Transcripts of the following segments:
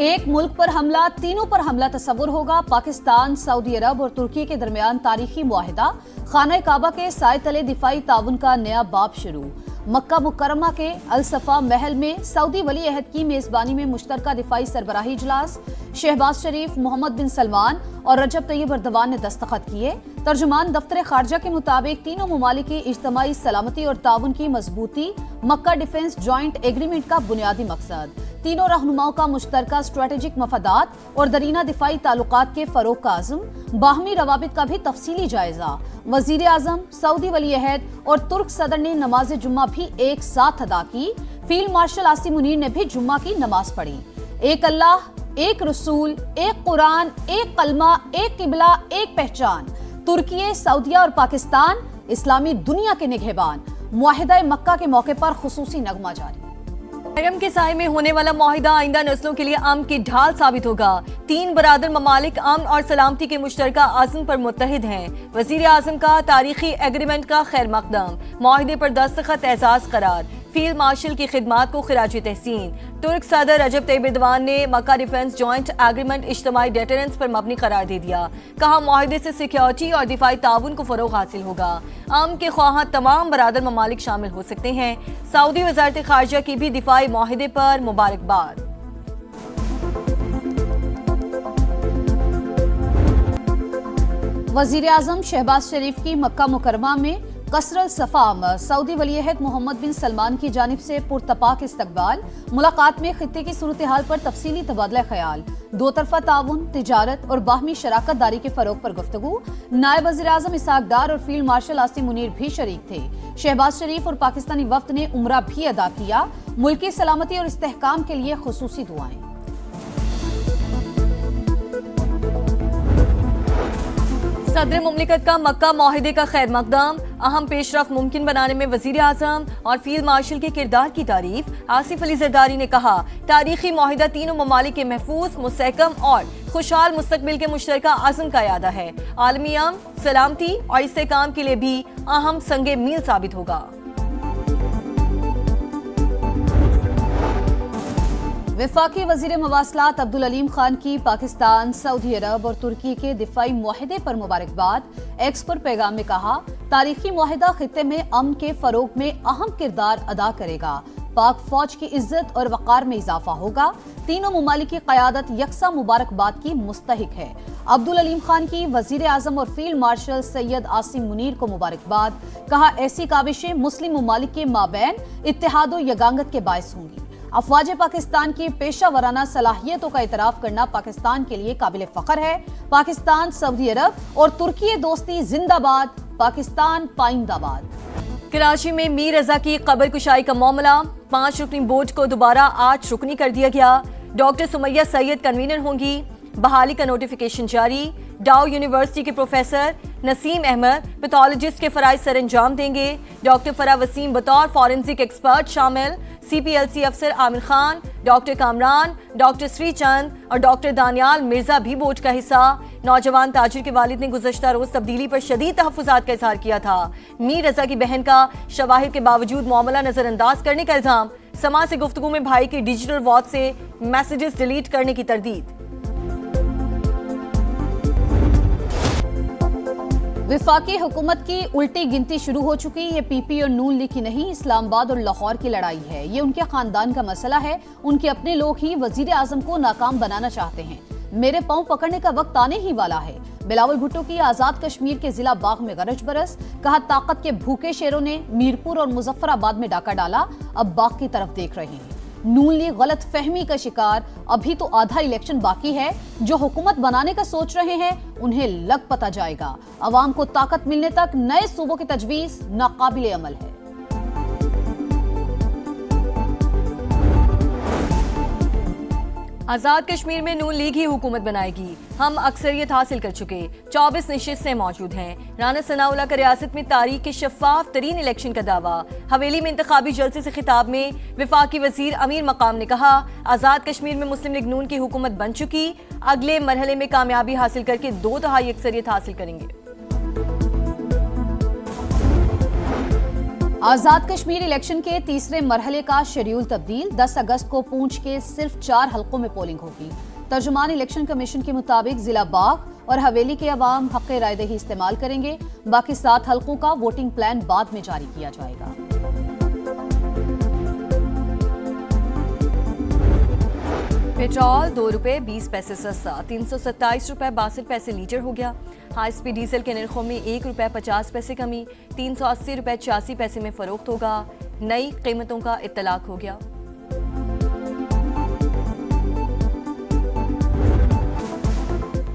एक मुल्क पर हमला, तीनों पर हमला तस्वुर होगा। पाकिस्तान, सऊदी अरब और तुर्की के दरमियान तारीखी मुआहिदा। खाना काबा के साए तले दिफाई ताउन का नया बाब शुरू। मक्का मुकरमा के अल-सफा महल में सऊदी वली अहद की मेजबानी में मुश्तरका दिफाई सरबराही इजलास। शहबाज शरीफ, मोहम्मद बिन सलमान और रजब तैयब अर्दवान ने दस्तखत किए। तर्जुमान दफ्तर खारजा के मुताबिक तीनों ममालिक की इज्तमाई सलामती और ताउन की मजबूती मक्का डिफेंस जॉइंट एग्रीमेंट का बुनियादी मकसद। तीनों रहनुमाओं का मुश्तरका स्ट्रेटेजिक मफादात और दरीना दिफाई ताल्लुकात के फरोग का अज़्म। बाहमी रवाबित का भी तफसीली जायजा। वजीर आजम, सऊदी वली अहद और तुर्क सदर ने नमाज जुम्मा भी एक साथ अदा की। फील्ड मार्शल आसिम मुनीर ने भी जुम्मा की नमाज पढ़ी। एक अल्लाह, एक रसूल, एक कुरान, एक कलमा, एक किबला, एक पहचान। तुर्की, सऊदिया और पाकिस्तान इस्लामी दुनिया के निगहबान। मुआहिदा मक्का के मौके पर खुसूसी नगमा जारी। मुहर्रम के साए में होने वाला मुआहिदा आइंदा नस्लों के लिए अमन की ढाल साबित होगा। तीन बरादर ममालिक अमन और सलामती के मुश्तरका आज़म पर मुत्तहिद हैं। वजीर आजम का तारीखी एग्रीमेंट का खैर मकदम। मुआहिदे पर दस्तखत एजाज करार। फील्ड मार्शल की खिदमात को खिराज तहसीन। तुर्क सदर रजब तैयब एर्दोगान ने मक्का डिफेंस जॉइंट एग्रीमेंट इज्तिमाई डेटरेंस पर मबनी करार दे दिया। कहा, मुआहिदे से सिक्योरिटी और दिफाई ताउन को फरोग हासिल होगा। अमन के ख्वाहां तमाम बरादर ममालिक शामिल हो सकते हैं। सऊदी वजारत खारजा की भी दिफाई मुआहिदे पर मुबारकबाद। वजीर आजम शहबाज शरीफ की मक्का मुकरमा में कसरत सफा। सऊदी वली अहद मोहम्मद बिन सलमान की जानिब से पुरतपाक इस्तकबाल। मुलाकात में खित्ते की सूरत हाल पर तफसीली तबादला ख्याल। दो तरफा ताउन, तिजारत और बाहमी शराकत दारी के फरोग पर गुफ्तगू। नायब वज़ीर आज़म इसहाक डार और फील्ड मार्शल आसिम मुनीर भी शरीक थे। शहबाज शरीफ और पाकिस्तानी वफ्द ने उम्रा भी अदा किया। मुल्की सलामती और इस्तेहकाम के लिए खुसूसी दुआएं। सदर मुमलिकत का मक्का मुआहिदे का खैर मकदम। अहम पेशरफ मुमकिन बनाने में वजीर आजम और फील्ड मार्शल के किरदार की तारीफ। आसिफ अली जरदारी ने कहा, तारीखी मुआहिदा तीनों ममालिक के महफूज, मुस्तहकम और खुशहाल मुस्तकबिल के मुश्तरका आज़म का यादा है। आलमी अमन, सलामती और इस्तेहकाम के लिए भी अहम संगे मील साबित होगा। वफाकी वजीर मवासलात अब्दुल अलीम खान की पाकिस्तान, सऊदी अरब और तुर्की के दिफाई मुआहिदे पर मुबारकबाद। एक्स पर पैगाम में कहा, तारीखी मुआहिदा खित्ते में अमन के फरोग में अहम किरदार अदा करेगा। पाक फौज की इज्जत और वक़ार में इजाफा होगा। तीनों ममालिक की क़यादत यकसा मुबारकबाद की मुस्तहिक है। अब्दुल अलीम खान की वजीर आजम और फील्ड मार्शल सैयद आसिम मुनीर को मुबारकबाद। कहा, ऐसी काविशें मुस्लिम ममालिक के माबैन इत्तेहाद और यगांगत के बायस होंगी। अफवाज पाकिस्तान की पेशा वराना सलाहियतों का इतराफ करना पाकिस्तान के लिए काबिल फ़ख्र है। पाकिस्तान, सऊदी अरब और तुर्की दोस्ती जिंदाबाद। पाकिस्तान पाइंदाबाद। कराची में मीर रजा की कब्र कुशाई का मामला। 5 रुकनी बोर्ड को दोबारा 8 रुकनी कर दिया गया। डॉक्टर सुमैया सैयद कन्वीनर होंगी। बहाली का नोटिफिकेशन जारी। डाउ यूनिवर्सिटी के प्रोफेसर नसीम अहमद पैथोलॉजिस्ट के फराइज सर अंजाम देंगे। डॉक्टर फरा वसीम बतौर फॉरेंसिक एक्सपर्ट शामिल। CPLC अफसर आमिर खान, डॉक्टर कामरान, डॉक्टर श्रीचंद और डॉक्टर दानियाल मिर्जा भी बोर्ड का हिस्सा। नौजवान ताजिर के वालिद ने गुज़श्ता रोज तब्दीली पर शदीद तहफ़्फ़ुज़ात का इज़हार किया था। मीर रजा की बहन का शवाहिद के बावजूद मामला नजरअंदाज करने का इल्जाम। समा से गुफ्तगू में भाई की डिजिटल वॉच से मैसेजेस डिलीट करने की तरदीद। विफाकी हुकूमत की उल्टी गिनती शुरू हो चुकी। ये PP और नून लीग की नहीं, इस्लामाबाद और लाहौर की लड़ाई है। ये उनके खानदान का मसला है। उनके अपने लोग ही वजीर आजम को नाकाम बनाना चाहते हैं। मेरे पांव पकड़ने का वक्त आने ही वाला है। बिलावल भुट्टो की आजाद कश्मीर के जिला बाग में गरज बरस। कहा, ताकत के भूखे शेरों ने मीरपुर और मुजफ्फराबाद में डाका डाला, अब बाग की तरफ देख रहे हैं। नून लीग गलत फहमी का शिकार। अभी तो आधा इलेक्शन बाकी है। जो हुकूमत बनाने का सोच रहे हैं उन्हें लग पता जाएगा। अवाम को ताकत मिलने तक नए सूबों की तजवीज नाकाबिले अमल है। आजाद कश्मीर में नून लीग ही हुकूमत बनाएगी। हम अक्सरियत हासिल कर चुके 24 नशिस्तें मौजूद हैं। राना सनाउल्लाह का रियासत में तारीख के शफाफ तरीन इलेक्शन का दावा। हवेली में इंतखाबी जलसे से खिताब में वफाकी वजीर अमीर मकाम ने कहा, आजाद कश्मीर में मुस्लिम लीग नून की हुकूमत बन चुकी। अगले मरहले में कामयाबी हासिल करके 2/3 अक्सरियत हासिल करेंगे। आजाद कश्मीर इलेक्शन के तीसरे मरहले का शेड्यूल तब्दील। 10 अगस्त को पूंछ के सिर्फ 4 हलकों में पोलिंग होगी। तर्जुमान इलेक्शन कमीशन के मुताबिक जिला बाग और हवेली के अवाम हक़ रायदही इस्तेमाल करेंगे। बाकी 7 हलकों का वोटिंग प्लान बाद में जारी किया जाएगा। पेट्रोल 2 रुपए 20 पैसे सस्ता, 327 रुपए 62 पैसे लीटर हो गया। हाई स्पीड डीजल के निर्खों में 1 रुपए 50 पैसे कमी, 380 रुपए 86 पैसे में फरोख्त होगा। नई कीमतों का इत्तलाक हो गया।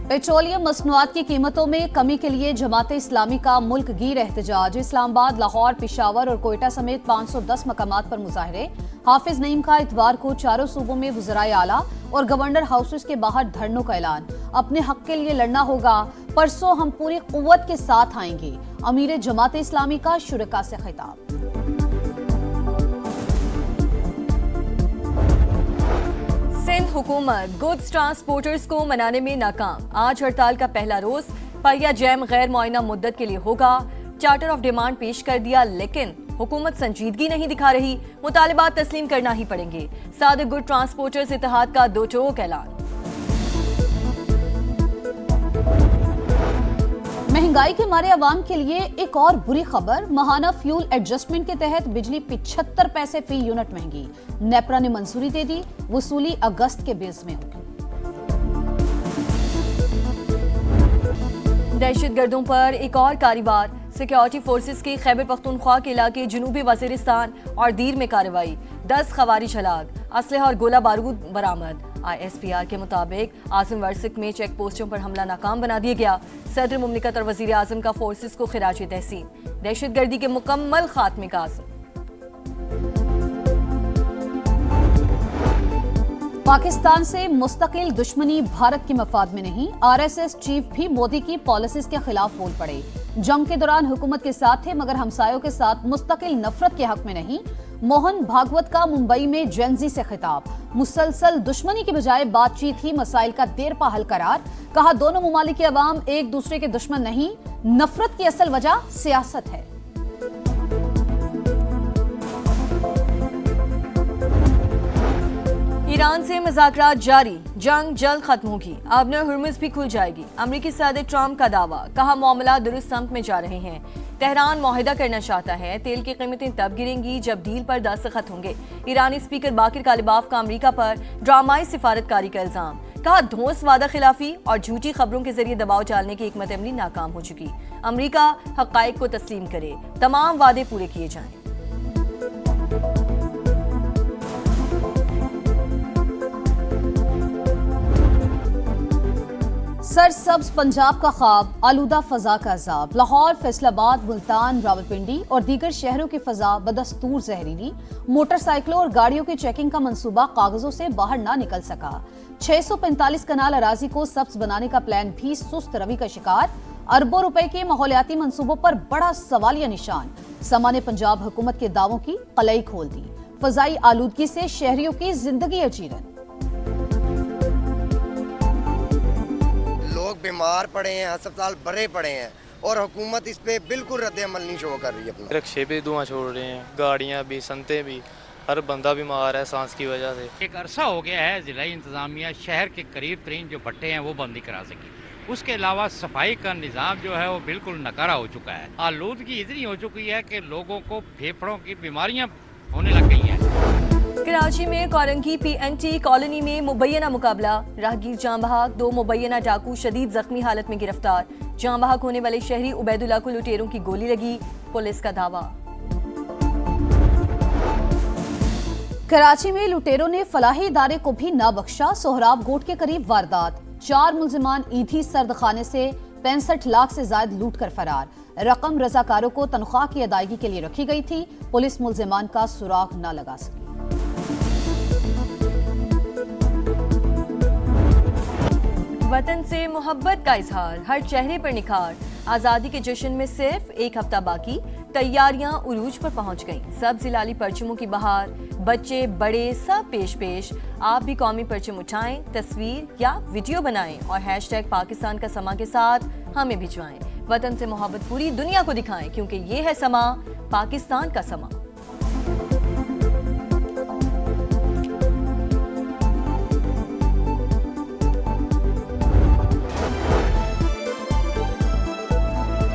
पेट्रोलियम मसनूआत की कीमतों में कमी के लिए जमात इस्लामी का मुल्क गिर एहतजाज। इस्लामाबाद, लाहौर, पेशावर और कोयटा समेत 510 मकामात पर मुजाहरे। हाफिज नईम का इतवार को चारों सूबों में वज़राए आला और गवर्नर हाउसेस के बाहर धरनों का ऐलान। अपने हक के लिए लड़ना होगा, परसों हम पूरी कुव्वत के साथ आएंगे। अमीर जमात इस्लामी का शुरका से खिताब। सिंध हुकूमत गुड्स ट्रांसपोर्टर्स को मनाने में नाकाम। आज हड़ताल का पहला रोज। पहिया जैम गैर मुआयना मुद्दत के लिए होगा। चार्टर ऑफ डिमांड पेश कर दिया, लेकिन हुकूमत संजीदगी नहीं दिखा रही। मुतालिबात तस्लीम करना ही पड़ेंगे। सादिक गुड ट्रांसपोर्टर्स इत्तेहाद का दो टोक ऐलान। महंगाई के मारे अवाम के लिए एक और बुरी खबर। माहाना फ्यूल एडजस्टमेंट के तहत बिजली 75 पैसे फी यूनिट महंगी। नेपरा ने मंजूरी दे दी, वसूली अगस्त के बेस में होगी। दहशतगर्दों पर एक और कारवार। सिक्योरिटी फोर्सेस की खैबर पख्तूनख्वा के इलाके जनूबी वजीरिस्तान और दीर में कार्रवाई। 10 खवारिज हलाक, असलहा और गोला बारूद बरामद। ISPR के मुताबिक आजम वर्सिक में चेक पोस्टों पर हमला नाकाम बना दिया गया। सदर मुमलिकत और वजीर आजम का फोर्सेस को खिराज तहसीन। दहशतगर्दी के मुकम्मल खात्मे का आज़म। पाकिस्तान से मुस्तकिल दुश्मनी भारत के मफाद में नहीं। RSS चीफ भी मोदी की पॉलिसीज के खिलाफ बोल पड़े। जंग के दौरान हुकूमत के साथ थे, मगर हमसायों के साथ मुस्तकिल नफरत के हक में नहीं। मोहन भागवत का मुंबई में जेनजी से खिताब। मुसलसल दुश्मनी की बजाय बातचीत ही मसाइल का देरपा हल करार। कहा, दोनों ममालिक के अवाम एक दूसरे के दुश्मन नहीं, नफरत की असल वजह सियासत है। ईरान से मुज़ाकरात जारी, जंग जल्द खत्म होगी। आबनर हुर्मुज़ भी खुल जाएगी। अमरीकी सदर ट्रंप का दावा। कहा, मामला दुरुस्त सम्त में जा रहे हैं। तेहरान मुआहिदा करना चाहता है। तेल की कीमतें तब गिरेंगी जब डील पर दस्तखत होंगे। ईरानी स्पीकर बाकिर कालिबाफ का अमरीका पर ड्रामाई सिफारतकारी का इल्जाम। कहा, धौंस वादा खिलाफी और झूठी खबरों के जरिए दबाव डालने की हिकमत अमली नाकाम हो चुकी। अमरीका हक़ाइक़ को तस्लीम करे, तमाम वादे पूरे किए जाएं। सरसब्ज पंजाब का ख्वाब, आलूदा फजा का अजाब। लाहौर, फैसलाबाद, मुल्तान, रावलपिंडी और दीगर शहरों की फजा बदस्तूर जहरीली। मोटरसाइकिलों और गाड़ियों की चेकिंग का मंसूबा कागजों से बाहर ना निकल सका। 645 कनाल अराजी को सब्ज बनाने का प्लान भी सुस्त रवि का शिकार। अरबों रुपए के माहौलियाती मंसूबों पर बड़ा सवालिया निशान। सामान्य पंजाब हुकूमत के दावों की कलई खोल दी। फजाई आलूदगी से शहरियों की जिंदगी अजीरन। लोग बीमार पड़े हैं, अस्पताल भरे पड़े हैं और हुकूमत इस पे बिल्कुल रद्द अमल नहीं शो कर रही है। अपना रिक्शे भी धुआं छोड़ रहे हैं, गाड़ियां भी, संतें भी, हर बंदा बीमार है सांस की वजह से। एक अरसा हो गया है जिला इंतजामिया शहर के करीब तरीन जो भट्टे हैं वो बंद नहीं करा सकी। उसके अलावा सफाई का निज़ाम जो है वो बिल्कुल नकारा हो चुका है। आलूदगी इतनी हो चुकी है कि लोगों को फेफड़ों की बीमारियां होने लग गई हैं। कराची में कोरंगी PNT कॉलोनी में मुबैना मुकाबला। राहगीर जाँ बहक, 2 मुबैना डाकू शदीद जख्मी हालत में गिरफ्तार। जाँ बहक होने वाले शहरी उबैदुल्ला को लुटेरों की गोली लगी, पुलिस का दावा। कराची में लुटेरों ने फलाही इदारे को भी ना बख्शा। सोहराब गोट के करीब वारदात। 4 मुलजिमान ईदी सर्द खाने से 65 लाख से ज्यादा लूट कर फरार। रकम रजाकारों को तनख्वाह की अदायगी के लिए रखी गई थी। पुलिस मुलजिमान का सुराग न लगा सकी। वतन से मोहब्बत का इजहार, हर चेहरे पर निखार। आज़ादी के जश्न में सिर्फ एक हफ्ता बाकी, तैयारियां उरूज पर पहुंच गईं। सब जिलाली परचमों की बहार, बच्चे बड़े सब पेश पेश। आप भी कौमी परचम उठाएं, तस्वीर या वीडियो बनाएं और #पाकिस्तान का समा के साथ हमें भिजवाएं। वतन से मोहब्बत पूरी दुनिया को दिखाएं, क्योंकि ये है समा पाकिस्तान का समा।